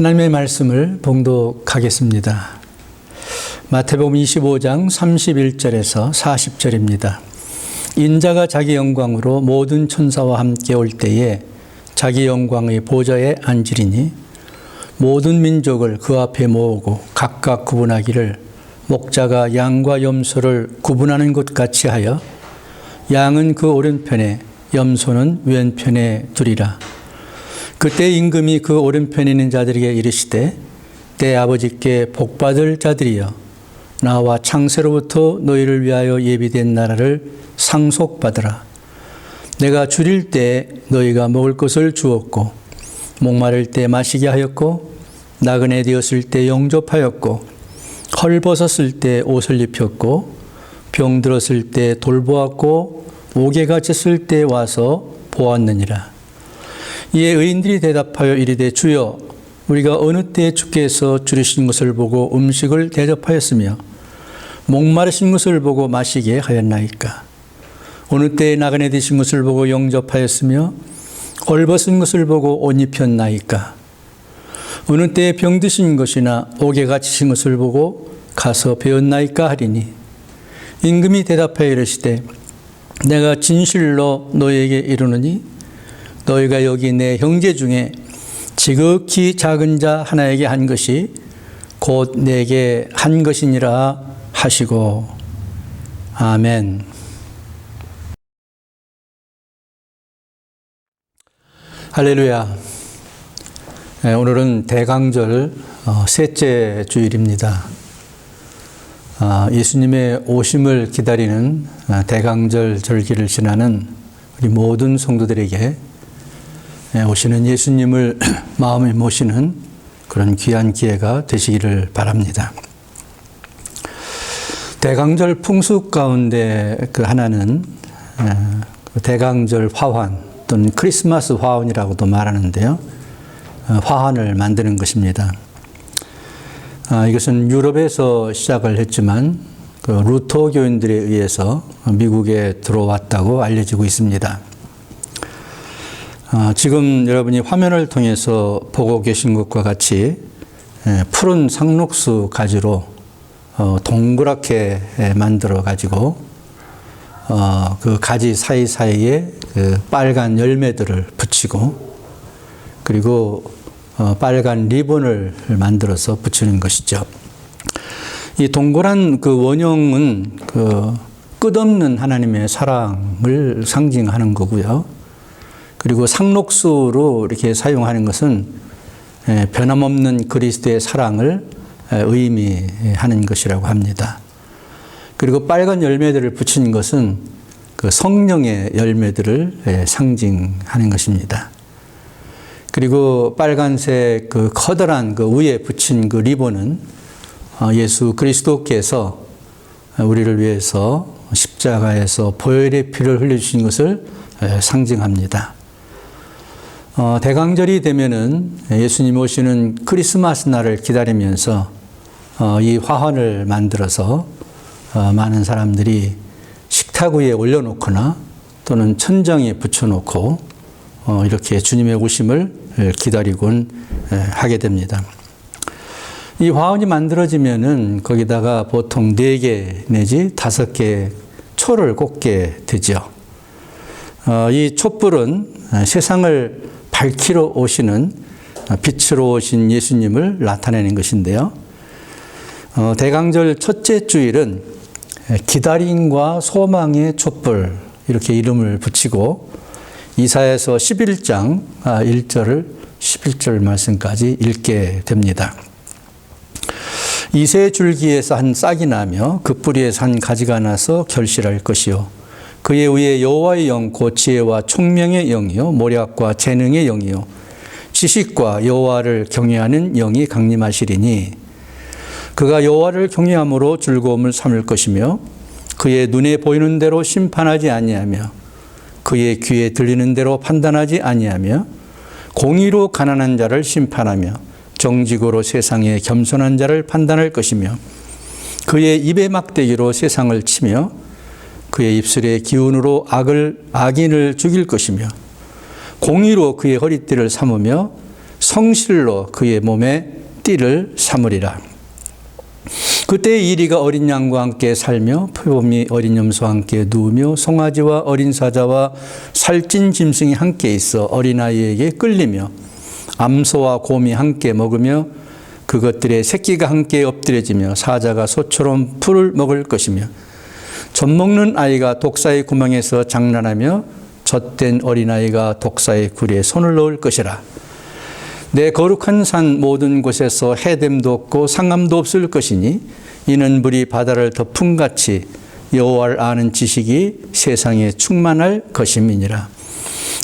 하나님의 말씀을 봉독하겠습니다. 마태복음 25장 31절에서 40절입니다. 인자가 자기 영광으로 모든 천사와 함께 올 때에 자기 영광의 보좌에 앉으리니 모든 민족을 그 앞에 모으고 각각 구분하기를 목자가 양과 염소를 구분하는 것 같이 하여 양은 그 오른편에 염소는 왼편에 두리라. 그때 임금이 그 오른편에 있는 자들에게 이르시되 내 아버지께 복받을 자들이여 나와 창세로부터 너희를 위하여 예비된 나라를 상속받으라. 내가 줄일 때 너희가 먹을 것을 주었고 목마를 때 마시게 하였고 나그네 되었을 때 영접하였고 헐벗었을 때 옷을 입혔고 병들었을 때 돌보았고 옥에 갇혔을 때 와서 보았느니라. 이에 의인들이 대답하여 이르되 주여 우리가 어느 때에 주께서 줄이신 것을 보고 음식을 대접하였으며 목마르신 것을 보고 마시게 하였나이까. 어느 때에 나그네 되신 것을 보고 영접하였으며 헐벗은 것을 보고 옷 입혔나이까. 어느 때에 병드신 것이나 옥에 갇히신 것을 보고 가서 배웠나이까 하리니 임금이 대답하여 이르시되 내가 진실로 너희에게 이르노니 너희가 여기 내 형제 중에 지극히 작은 자 하나에게 한 것이 곧 내게 한 것이니라 하시고. 아멘. 할렐루야. 오늘은 대강절 셋째 주일입니다. 예수님의 오심을 기다리는 대강절 절기를 지나는 우리 모든 성도들에게 오시는 예수님을 마음에 모시는 그런 귀한 기회가 되시기를 바랍니다. 대강절 풍습 가운데 그 하나는 대강절 화환 또는 크리스마스 화환이라고도 말하는데요. 화환을 만드는 것입니다. 이것은 유럽에서 시작을 했지만 그 루터 교인들에 의해서 미국에 들어왔다고 알려지고 있습니다. 지금 여러분이 화면을 통해서 보고 계신 것과 같이 푸른 상록수 가지로 동그랗게 만들어 가지고 그 가지 사이사이에 그 빨간 열매들을 붙이고 그리고 빨간 리본을 만들어서 붙이는 것이죠. 이 동그란 그 원형은 그 끝없는 하나님의 사랑을 상징하는 거고요. 그리고 상록수로 이렇게 사용하는 것은 변함없는 그리스도의 사랑을 의미하는 것이라고 합니다. 그리고 빨간 열매들을 붙인 것은 그 성령의 열매들을 상징하는 것입니다. 그리고 빨간색 그 커다란 그 위에 붙인 그 리본은 예수 그리스도께서 우리를 위해서 십자가에서 보혈의 피를 흘려주신 것을 상징합니다. 대강절이 되면은 예수님 오시는 크리스마스 날을 기다리면서 이 화환을 만들어서 많은 사람들이 식탁 위에 올려놓거나 또는 천장에 붙여놓고 이렇게 주님의 오심을 기다리곤 하게 됩니다. 이 화환이 만들어지면은 거기다가 보통 4개 내지 5개 초를 꽂게 되죠. 이 촛불은 세상을 밝히러 오시는 빛으로 오신 예수님을 나타내는 것인데요. 대강절 첫째 주일은 기다림과 소망의 촛불 이렇게 이름을 붙이고 이사야서 11장 1절을 11절 말씀까지 읽게 됩니다. 이새 줄기에서 한 싹이 나며 그 뿌리에서 한 가지가 나서 결실할 것이요 그의 위에 여호와의 영 곧 지혜와 총명의 영이요 모략과 재능의 영이요 지식과 여호와를 경외하는 영이 강림하시리니 그가 여호와를 경외함으로 즐거움을 삼을 것이며 그의 눈에 보이는 대로 심판하지 아니하며 그의 귀에 들리는 대로 판단하지 아니하며 공의로 가난한 자를 심판하며 정직으로 세상의 겸손한 자를 판단할 것이며 그의 입의 막대기로 세상을 치며 그의 입술의 기운으로 악인을 죽일 것이며 공의로 그의 허리띠를 삼으며 성실로 그의 몸에 띠를 삼으리라. 그때 이리가 어린 양과 함께 살며 표범이 어린 염소와 함께 누우며 송아지와 어린 사자와 살찐 짐승이 함께 있어 어린아이에게 끌리며 암소와 곰이 함께 먹으며 그것들의 새끼가 함께 엎드려지며 사자가 소처럼 풀을 먹을 것이며 젖먹는 아이가 독사의 구멍에서 장난하며 젖된 어린아이가 독사의 구리에 손을 넣을 것이라. 내 거룩한 산 모든 곳에서 해됨도 없고 상함도 없을 것이니 이는 물이 바다를 덮음같이 여호와를 아는 지식이 세상에 충만할 것임이니라.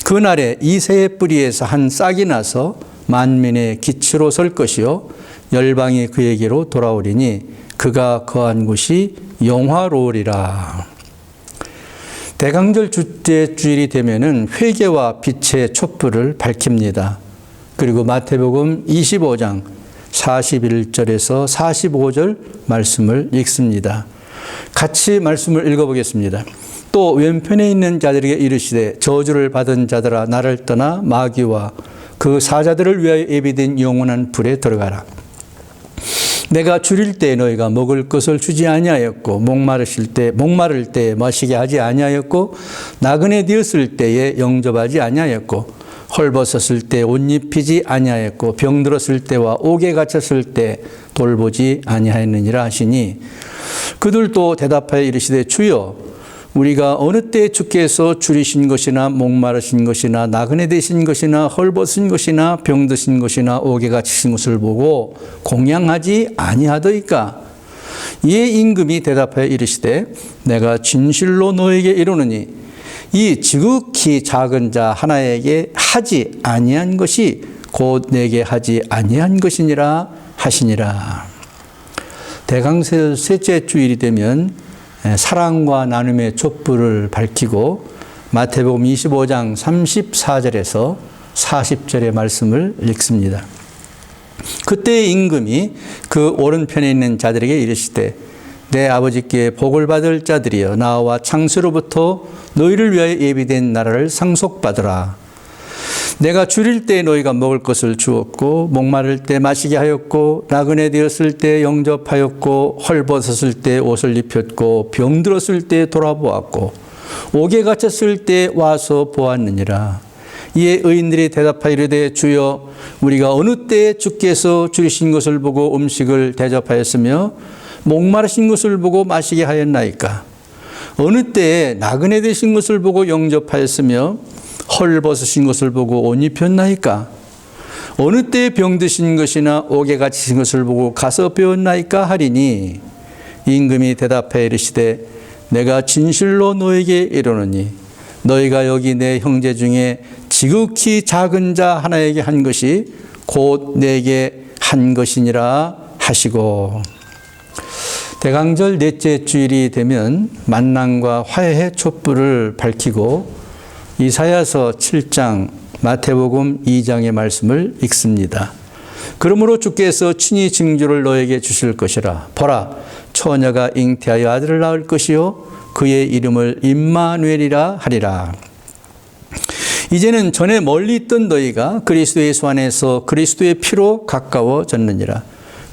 그날에 이새의 뿌리에서 한 싹이 나서 만민의 기초로 설 것이요 열방이 그에게로 돌아오리니 그가 거한 곳이 영화로우리라. 대강절 주제 주일이 되면은 회개와 빛의 촛불을 밝힙니다. 그리고 마태복음 25장 41절에서 45절 말씀을 읽습니다. 같이 말씀을 읽어보겠습니다. 또 왼편에 있는 자들에게 이르시되 저주를 받은 자들아 나를 떠나 마귀와 그 사자들을 위하여 예비된 영원한 불에 들어가라. 내가 줄일 때 너희가 먹을 것을 주지 아니하였고 목마를 때에 마시게 하지 아니하였고 나그네 되었을 때에 영접하지 아니하였고 헐벗었을 때 옷 입히지 아니하였고 병들었을 때와 옥에 갇혔을 때 돌보지 아니하였느니라 하시니 그들도 대답하여 이르시되 주여 우리가 어느 때 주께서 줄이신 것이나 목마르신 것이나 나그네 되신 것이나 헐벗은 것이나 병드신 것이나 옥에 갇히신 것을 보고 공양하지 아니하더이까. 이에 임금이 대답하여 이르시되 내가 진실로 너에게 이르노니 이 지극히 작은 자 하나에게 하지 아니한 것이 곧 내게 하지 아니한 것이니라 하시니라. 대강절 셋째 주일이 되면 사랑과 나눔의 촛불을 밝히고 마태복음 25장 34절에서 40절의 말씀을 읽습니다. 그때 임금이 그 오른편에 있는 자들에게 이르시되 내 아버지께 복을 받을 자들이여 나와 창세로부터 너희를 위하여 예비된 나라를 상속받으라. 내가 줄일 때 너희가 먹을 것을 주었고 목마를 때 마시게 하였고 나그네 되었을 때 영접하였고 헐벗었을 때 옷을 입혔고 병들었을 때 돌아보았고 옥에 갇혔을 때 와서 보았느니라. 이에 의인들이 대답하여 이르되 주여 우리가 어느 때에 주께서 줄이신 것을 보고 음식을 대접하였으며 목마르신 것을 보고 마시게 하였나이까. 어느 때에 나그네 되신 것을 보고 영접하였으며 헐벗으신 것을 보고 옷 입혔나이까. 어느 때에 병드신 것이나 옥에 갇히신 것을 보고 가서 배웠나이까 하리니 임금이 대답하여 이르시되 내가 진실로 너에게 이르노니 너희가 여기 내 형제 중에 지극히 작은 자 하나에게 한 것이 곧 내게 한 것이니라 하시고. 대강절 넷째 주일이 되면 만남과 화해의 촛불을 밝히고 이사야서 7장, 마태복음 2장의 말씀을 읽습니다. 그러므로 주께서 친히 징조를 너에게 주실 것이라. 보라, 처녀가 잉태하여 아들을 낳을 것이요 그의 이름을 임마누엘이라 하리라. 이제는 전에 멀리 있던 너희가 그리스도 예수 안에서 그리스도의 피로 가까워졌느니라.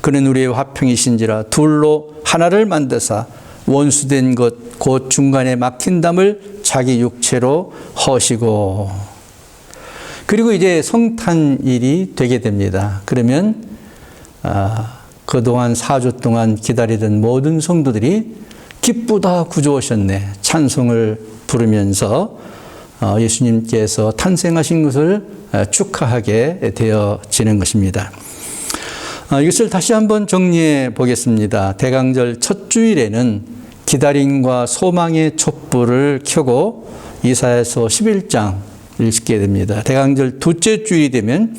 그는 우리의 화평이신지라. 둘로 하나를 만드사 원수된 것 곧 중간에 막힌 담을 자기 육체로 허시고. 그리고 이제 성탄일이 되게 됩니다. 그러면 그동안 4주 동안 기다리던 모든 성도들이 기쁘다 구주 오셨네 찬송을 부르면서 예수님께서 탄생하신 것을 축하하게 되어지는 것입니다. 이것을 다시 한번 정리해 보겠습니다. 대강절 첫 주일에는 기다림과 소망의 촛불을 켜고 이사야서 11장 읽게 됩니다. 대강절 둘째 주일이 되면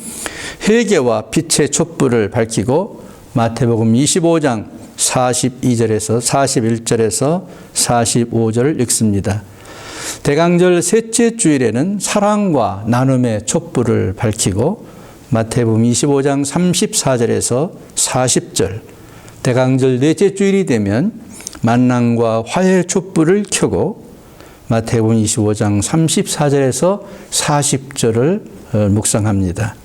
회개와 빛의 촛불을 밝히고 마태복음 25장 42절에서 41절에서 45절을 읽습니다. 대강절 셋째 주일에는 사랑과 나눔의 촛불을 밝히고 마태복음 25장 34절에서 40절, 대강절 넷째 주일이 되면 만남과 화해의 촛불을 켜고 마태복음 25장 34절에서 40절을 묵상합니다.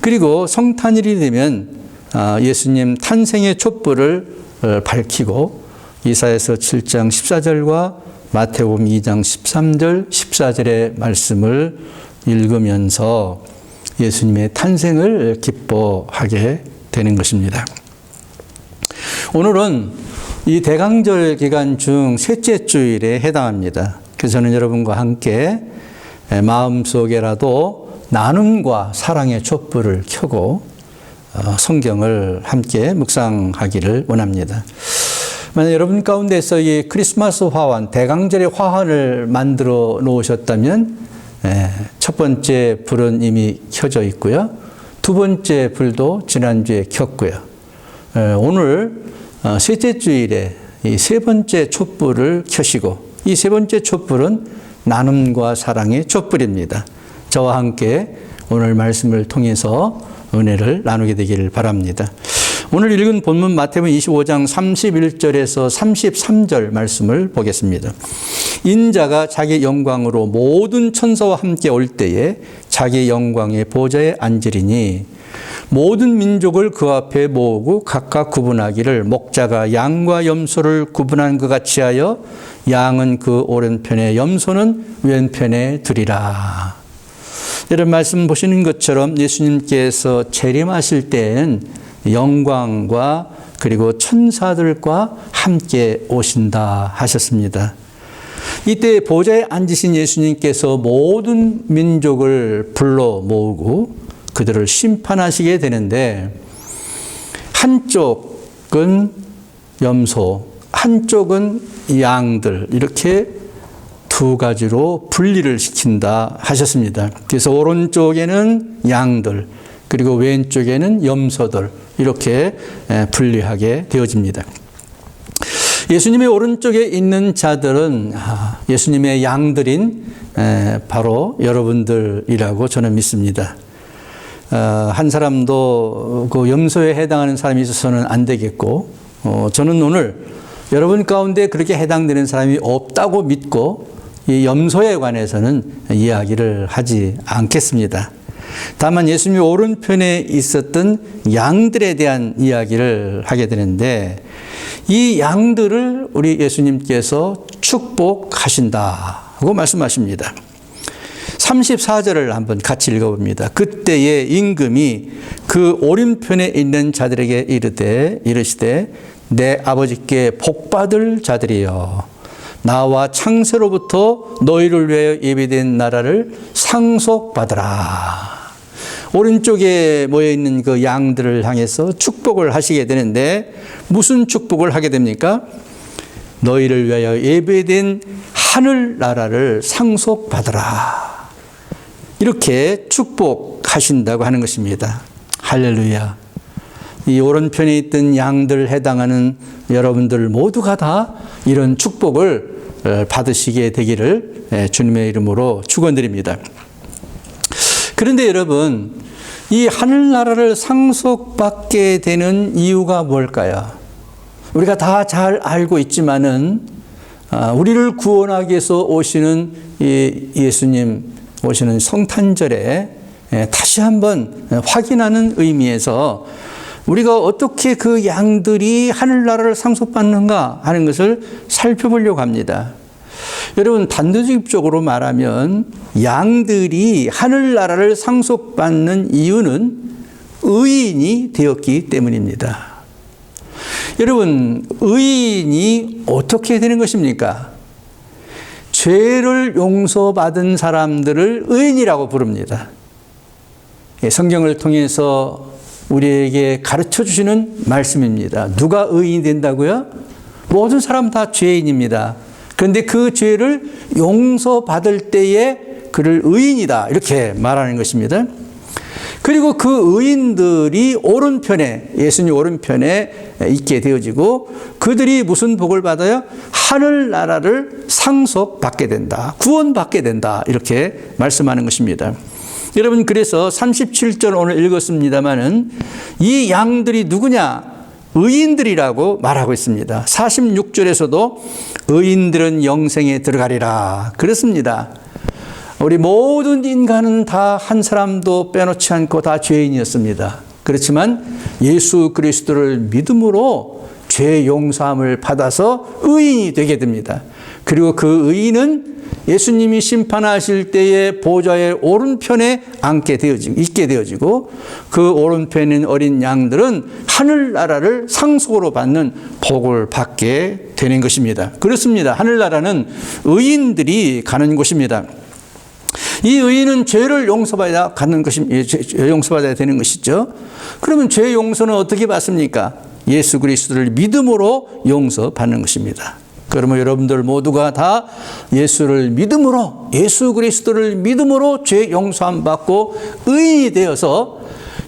그리고 성탄일이 되면 예수님 탄생의 촛불을 밝히고 이사야서 7장 14절과 마태복음 2장 13절 14절의 말씀을 읽으면서 예수님의 탄생을 기뻐하게 되는 것입니다. 오늘은 이 대강절 기간 중 셋째 주일에 해당합니다. 그래서 저는 여러분과 함께 마음속에라도 나눔과 사랑의 촛불을 켜고 성경을 함께 묵상하기를 원합니다. 만약 여러분 가운데서 이 크리스마스 화환, 대강절의 화환을 만들어 놓으셨다면 첫 번째 불은 이미 켜져 있고요. 두 번째 불도 지난주에 켰고요. 오늘 셋째 주일에 이 세 번째 촛불을 켜시고 이 세 번째 촛불은 나눔과 사랑의 촛불입니다. 저와 함께 오늘 말씀을 통해서 은혜를 나누게 되기를 바랍니다. 오늘 읽은 본문 마태복음 25장 31절에서 33절 말씀을 보겠습니다. 인자가 자기 영광으로 모든 천사와 함께 올 때에 자기 영광의 보좌에 앉으리니 모든 민족을 그 앞에 모으고 각각 구분하기를 목자가 양과 염소를 구분한 것 같이 하여 양은 그 오른편에 염소는 왼편에 두리라. 이런 말씀 보시는 것처럼 예수님께서 재림하실 때에는 영광과 그리고 천사들과 함께 오신다 하셨습니다. 이때 보좌에 앉으신 예수님께서 모든 민족을 불러 모으고 그들을 심판하시게 되는데 한쪽은 염소, 한쪽은 양들 이렇게 두 가지로 분리를 시킨다 하셨습니다. 그래서 오른쪽에는 양들 그리고 왼쪽에는 염소들 이렇게 분리하게 되어집니다. 예수님의 오른쪽에 있는 자들은 예수님의 양들인 바로 여러분들이라고 저는 믿습니다. 한 사람도 그 염소에 해당하는 사람이 있어서는 안 되겠고 저는 오늘 여러분 가운데 그렇게 해당되는 사람이 없다고 믿고 이 염소에 관해서는 이야기를 하지 않겠습니다. 다만 예수님이 오른편에 있었던 양들에 대한 이야기를 하게 되는데 이 양들을 우리 예수님께서 축복하신다고 말씀하십니다. 34절을 한번 같이 읽어봅니다. 그때에 임금이 그 오른편에 있는 자들에게 이르시되 내 아버지께 복받을 자들이여 나와 창세로부터 너희를 위하여 예비된 나라를 상속받으라. 오른쪽에 모여있는 그 양들을 향해서 축복을 하시게 되는데 무슨 축복을 하게 됩니까? 너희를 위하여 예배된 하늘나라를 상속받으라. 이렇게 축복하신다고 하는 것입니다. 할렐루야. 이 오른편에 있던 양들 해당하는 여러분들 모두가 다 이런 축복을 받으시게 되기를 주님의 이름으로 축원드립니다. 그런데 여러분, 이 하늘나라를 상속받게 되는 이유가 뭘까요? 우리가 다 잘 알고 있지만은 우리를 구원하기 위해서 오시는 이 예수님 오시는 성탄절에 다시 한번 확인하는 의미에서 우리가 어떻게 그 양들이 하늘나라를 상속받는가 하는 것을 살펴보려고 합니다. 여러분, 단도직입적으로 말하면 양들이 하늘나라를 상속받는 이유는 의인이 되었기 때문입니다. 여러분, 의인이 어떻게 되는 것입니까? 죄를 용서받은 사람들을 의인이라고 부릅니다. 성경을 통해서 우리에게 가르쳐 주시는 말씀입니다. 누가 의인이 된다고요? 모든 사람 다 죄인입니다. 그런데 그 죄를 용서받을 때에 그를 의인이다 이렇게 말하는 것입니다. 그리고 그 의인들이 오른편에 예수님 오른편에 있게 되어지고 그들이 무슨 복을 받아요? 하늘나라를 상속받게 된다. 구원받게 된다. 이렇게 말씀하는 것입니다. 여러분, 그래서 37절 오늘 읽었습니다마는 이 양들이 누구냐? 의인들이라고 말하고 있습니다. 46절에서도 의인들은 영생에 들어가리라. 그렇습니다. 우리 모든 인간은 다 한 사람도 빼놓지 않고 다 죄인이었습니다. 그렇지만 예수 그리스도를 믿음으로 죄 용서함을 받아서 의인이 되게 됩니다. 그리고 그 의인은 예수님이 심판하실 때에 보좌의 오른편에 있게 되어지고 그 오른편에 어린 양들은 하늘나라를 상속으로 받는 복을 받게 되는 것입니다. 그렇습니다. 하늘나라는 의인들이 가는 곳입니다. 이 의인은 죄를 용서받아야 되는 것이죠. 그러면 죄 용서는 어떻게 받습니까? 예수 그리스도를 믿음으로 용서받는 것입니다. 그러면 여러분들 모두가 다 예수 그리스도를 믿음으로 죄 용서함 받고 의인이 되어서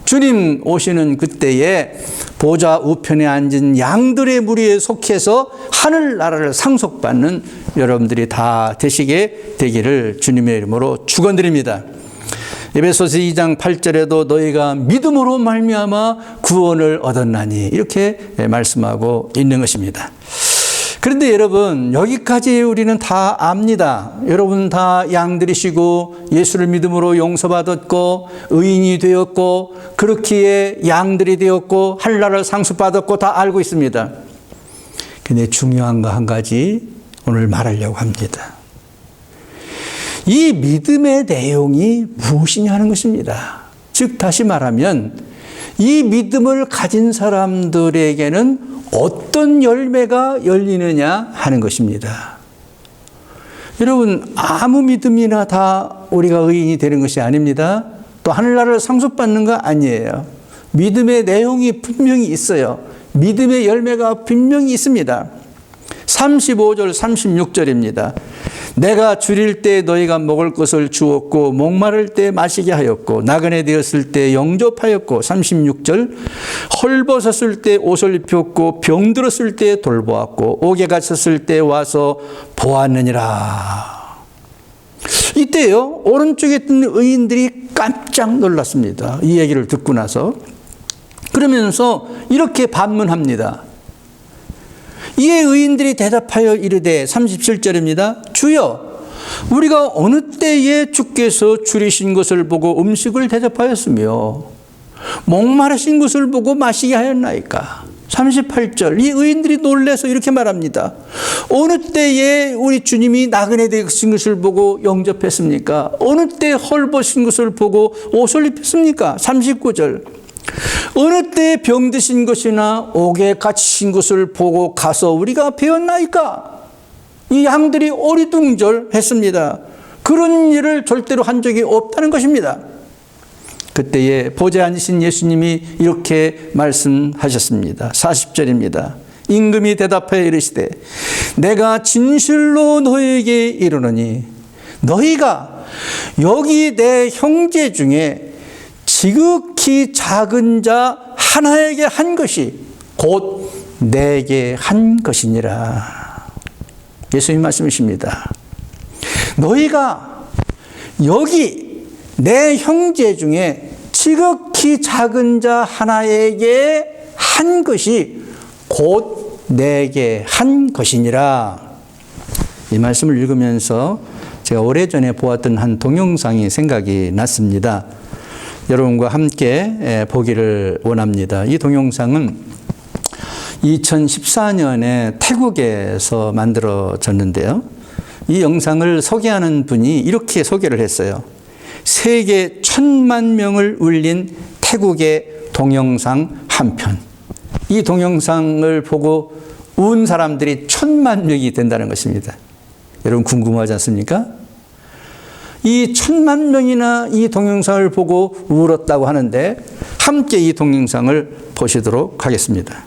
주님 오시는 그때에 보좌 우편에 앉은 양들의 무리에 속해서 하늘나라를 상속받는 여러분들이 다 되시게 되기를 주님의 이름으로 축원드립니다. 에베소서 2장 8절에도 너희가 믿음으로 말미암아 구원을 얻었나니 이렇게 말씀하고 있는 것입니다. 그런데 여러분, 여기까지 우리는 다 압니다. 여러분 다 양들이시고 예수를 믿음으로 용서받았고 의인이 되었고 그렇기에 양들이 되었고 하늘나라를 상속받았고 다 알고 있습니다. 근데 중요한 거 한 가지 오늘 말하려고 합니다. 이 믿음의 내용이 무엇이냐 하는 것입니다. 즉 다시 말하면 이 믿음을 가진 사람들에게는 어떤 열매가 열리느냐 하는 것입니다. 여러분, 아무 믿음이나 다 우리가 의인이 되는 것이 아닙니다. 또 하늘나라를 상속받는 거 아니에요. 믿음의 내용이 분명히 있어요. 믿음의 열매가 분명히 있습니다. 35절 36절입니다. 내가 줄일 때 너희가 먹을 것을 주었고 목마를 때 마시게 하였고 나그네 되었을 때 영접하였고 36절 헐벗었을 때 옷을 입혔고 병들었을 때 돌보았고 옥에 갇혔을 때 와서 보았느니라. 이때요 오른쪽에 있던 의인들이 깜짝 놀랐습니다. 이 얘기를 듣고 나서 그러면서 이렇게 반문합니다. 이에 의인들이 대답하여 이르되 37절입니다. 주여 우리가 어느 때에 주께서 줄이신 것을 보고 음식을 대접하였으며 목마르신 것을 보고 마시게 하였나이까. 38절 이 의인들이 놀라서 이렇게 말합니다. 어느 때에 우리 주님이 나그네 되신 것을 보고 영접했습니까? 어느 때 헐벗은 것을 보고 옷을 입혔습니까? 39절 어느 때 병드신 것이나 옥에 갇히신 것을 보고 가서 우리가 배웠나이까? 이 양들이 어리둥절했습니다. 그런 일을 절대로 한 적이 없다는 것입니다. 그때에 보좌에 앉으신 예수님이 이렇게 말씀하셨습니다. 40절입니다. 임금이 대답하여 이르시되 내가 진실로 너희에게 이르노니 너희가 여기 내 형제 중에 지극히 작은 자 하나에게 한 것이 곧 내게 한 것이니라. 예수님 말씀이십니다. 너희가 여기 내 형제 중에 지극히 작은 자 하나에게 한 것이 곧 내게 한 것이니라. 이 말씀을 읽으면서 제가 오래전에 보았던 한 동영상이 생각이 났습니다. 여러분과 함께 보기를 원합니다. 이 동영상은 2014년에 태국에서 만들어졌는데요. 이 영상을 소개하는 분이 이렇게 소개를 했어요. 세계 1000만 명을 울린 태국의 동영상 한 편. 이 동영상을 보고 운 사람들이 1000만 명이 된다는 것입니다. 여러분 궁금하지 않습니까? 이 1000만 명이나 이 동영상을 보고 울었다고 하는데 함께 이 동영상을 보시도록 하겠습니다.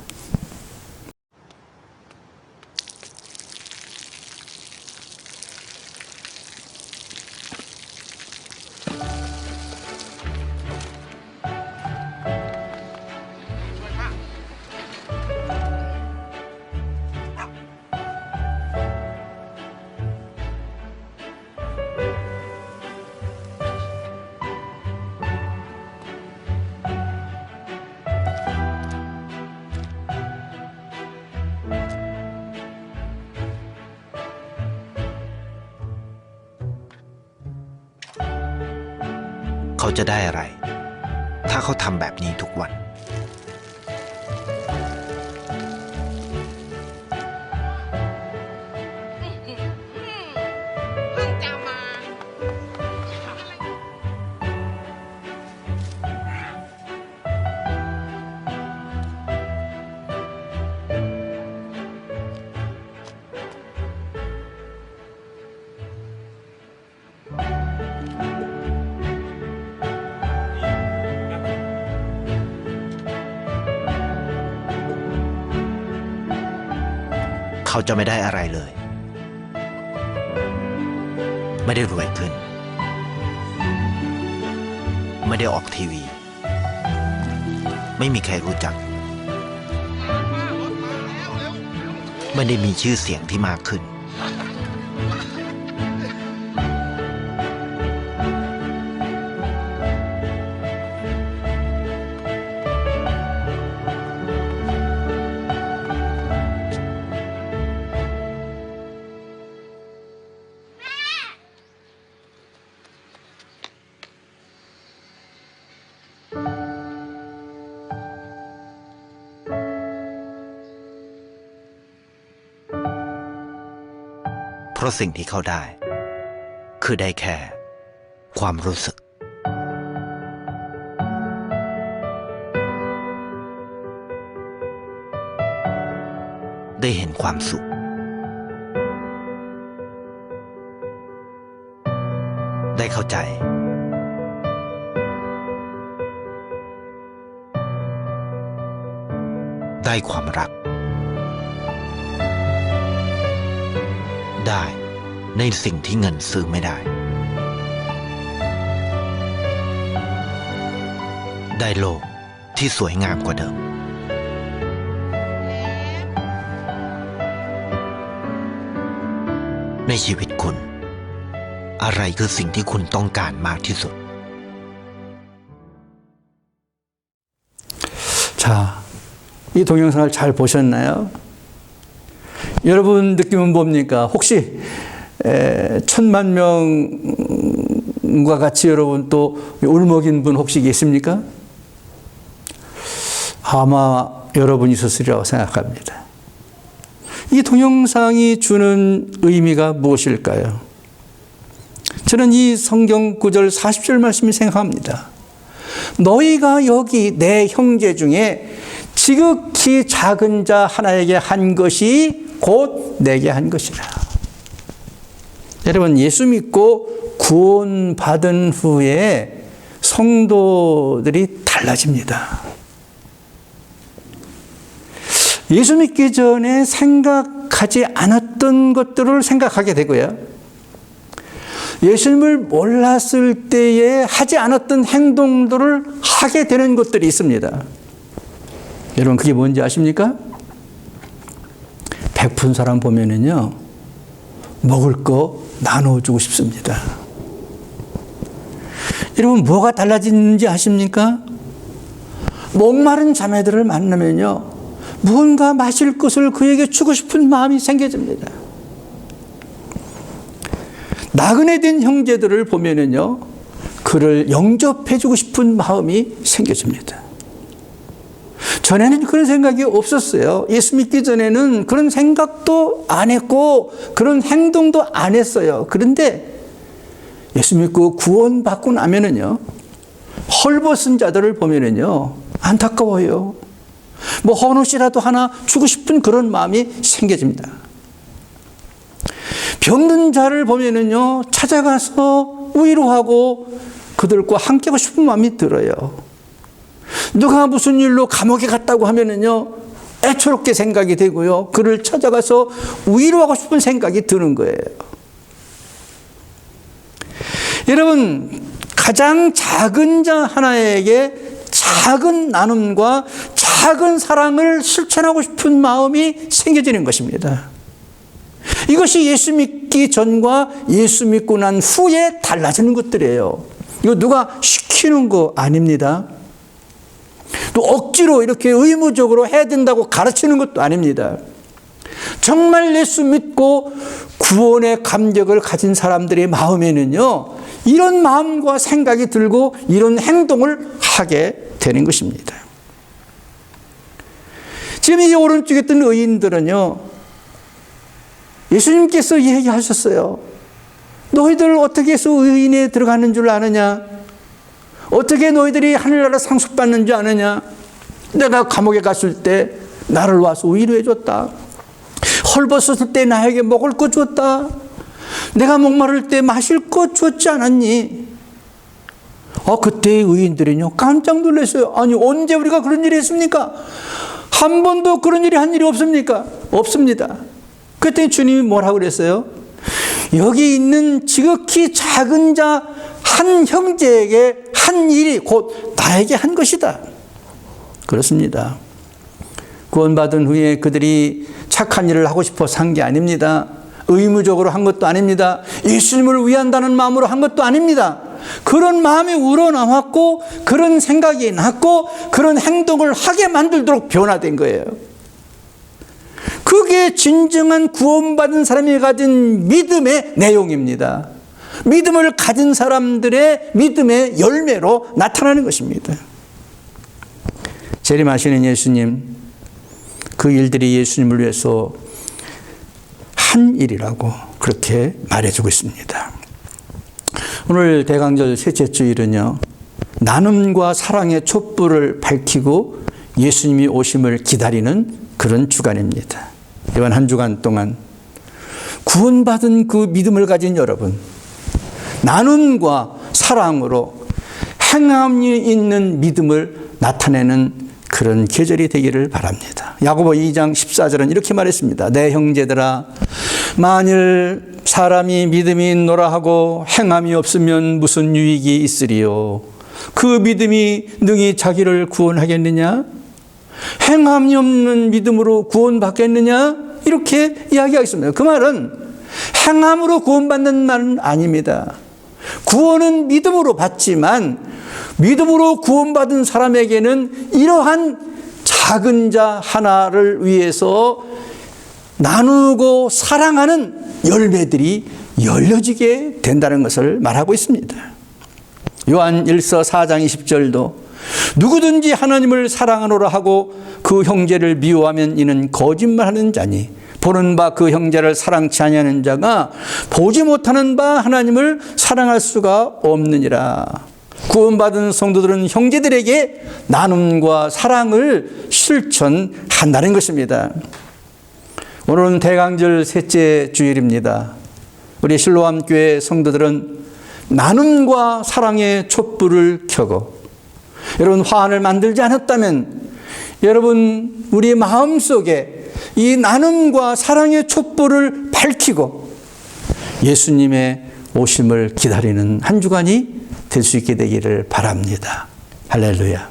จะได้อะไรถ้าเขาทำแบบนี้ทุกวันเขาจะไม่ได้อะไรเลย ไม่ได้รวยขึ้น ไม่ได้ออกทีวี ไม่มีใครรู้จัก ไม่ได้มีชื่อเสียงที่มากขึ้น เพราะสิ่งที่เขาได้คือได้แค่ความรู้สึกได้เห็นความสุขได้เข้าใจได้ความรักได้ในสิ่งที่เงินซื้อไม่ได้ได้โลกที่สวยงามกว่าเดิมในชีวิตคุณอะไรคือสิ่งที่คุณต้องการมากที่สุด 자, 이 동영상을 잘 보셨나요? 여러분 느낌은 뭡니까? 혹시 1000만 명과 같이 여러분 또 울먹인 분 혹시 계십니까? 아마 여러분 있었으리라고 생각합니다. 이 동영상이 주는 의미가 무엇일까요? 저는 이 성경 구절 40절 말씀이 생각합니다. 너희가 여기 내 형제 중에 지극히 작은 자 하나에게 한 것이 곧 내게 한 것이라. 여러분 예수 믿고 구원받은 후에 성도들이 달라집니다. 예수 믿기 전에 생각하지 않았던 것들을 생각하게 되고요. 예수님을 몰랐을 때에 하지 않았던 행동들을 하게 되는 것들이 있습니다. 여러분 그게 뭔지 아십니까? 베푼 사람 보면은요, 먹을 거 나눠주고 싶습니다. 여러분 뭐가 달라지는지 아십니까? 목마른 자매들을 만나면요, 무언가 마실 것을 그에게 주고 싶은 마음이 생겨집니다. 나그네 된 형제들을 보면은요, 그를 영접해주고 싶은 마음이 생겨집니다. 전에는 그런 생각이 없었어요. 예수 믿기 전에는 그런 생각도 안 했고 그런 행동도 안 했어요. 그런데 예수 믿고 구원받고 나면은요, 헐벗은 자들을 보면은요, 안타까워요. 뭐 헌옷이라도 하나 주고 싶은 그런 마음이 생겨집니다. 병든 자를 보면은요, 찾아가서 위로하고 그들과 함께하고 싶은 마음이 들어요. 누가 무슨 일로 감옥에 갔다고 하면은요, 애처롭게 생각이 되고요, 그를 찾아가서 위로하고 싶은 생각이 드는 거예요. 여러분, 가장 작은 자 하나에게 작은 나눔과 작은 사랑을 실천하고 싶은 마음이 생겨지는 것입니다. 이것이 예수 믿기 전과 예수 믿고 난 후에 달라지는 것들이에요. 이거 누가 시키는 거 아닙니다. 또 억지로 이렇게 의무적으로 해야 된다고 가르치는 것도 아닙니다. 정말 예수 믿고 구원의 감격을 가진 사람들의 마음에는요, 이런 마음과 생각이 들고 이런 행동을 하게 되는 것입니다. 지금 이 오른쪽에 있던 의인들은요, 예수님께서 얘기하셨어요. 너희들 어떻게 해서 의인에 들어가는 줄 아느냐? 어떻게 너희들이 하늘나라 상속받는 줄 아느냐? 내가 감옥에 갔을 때 나를 와서 위로해 줬다. 헐벗었을 때 나에게 먹을 것 줬다. 내가 목마를 때 마실 것 줬지 않았니? 그때의 의인들은요, 깜짝 놀랐어요. 아니, 언제 우리가 그런 일이 했습니까? 한 번도 그런 일이 한 일이 없습니까? 없습니다. 그때 주님이 뭐라고 그랬어요? 여기 있는 지극히 작은 자 한 형제에게 한 일이 곧 나에게 한 것이다. 그렇습니다. 구원받은 후에 그들이 착한 일을 하고 싶어서 한 게 아닙니다. 의무적으로 한 것도 아닙니다. 예수님을 위한다는 마음으로 한 것도 아닙니다. 그런 마음이 우러나왔고 그런 생각이 났고 그런 행동을 하게 만들도록 변화된 거예요. 그게 진정한 구원받은 사람이 가진 믿음의 내용입니다. 믿음을 가진 사람들의 믿음의 열매로 나타나는 것입니다. 재림하시는 예수님, 그 일들이 예수님을 위해서 한 일이라고 그렇게 말해주고 있습니다. 오늘 대강절 셋째 주일은요, 나눔과 사랑의 촛불을 밝히고 예수님이 오심을 기다리는 그런 주간입니다. 이번 한 주간 동안 구원받은 그 믿음을 가진 여러분, 나눔과 사랑으로 행함이 있는 믿음을 나타내는 그런 계절이 되기를 바랍니다. 야고보 2장 14절은 이렇게 말했습니다. 내 형제들아, 만일 사람이 믿음이 있노라 하고 행함이 없으면 무슨 유익이 있으리요? 그 믿음이 능히 자기를 구원하겠느냐? 행함이 없는 믿음으로 구원받겠느냐? 이렇게 이야기하겠습니다. 그 말은 행함으로 구원받는 말은 아닙니다. 구원은 믿음으로 받지만 믿음으로 구원받은 사람에게는 이러한 작은 자 하나를 위해서 나누고 사랑하는 열매들이 열려지게 된다는 것을 말하고 있습니다. 요한 1서 4장 20절도 누구든지 하나님을 사랑하노라 하고 그 형제를 미워하면 이는 거짓말하는 자니 보는 바 그 형제를 사랑치 아니하는 자가 보지 못하는 바 하나님을 사랑할 수가 없느니라. 구원받은 성도들은 형제들에게 나눔과 사랑을 실천한다는 것입니다. 오늘은 대강절 셋째 주일입니다. 우리 실로암 교회 성도들은 나눔과 사랑의 촛불을 켜고, 여러분 화환을 만들지 않았다면 여러분 우리 마음속에 이 나눔과 사랑의 촛불을 밝히고 예수님의 오심을 기다리는 한 주간이 될 수 있게 되기를 바랍니다. 할렐루야.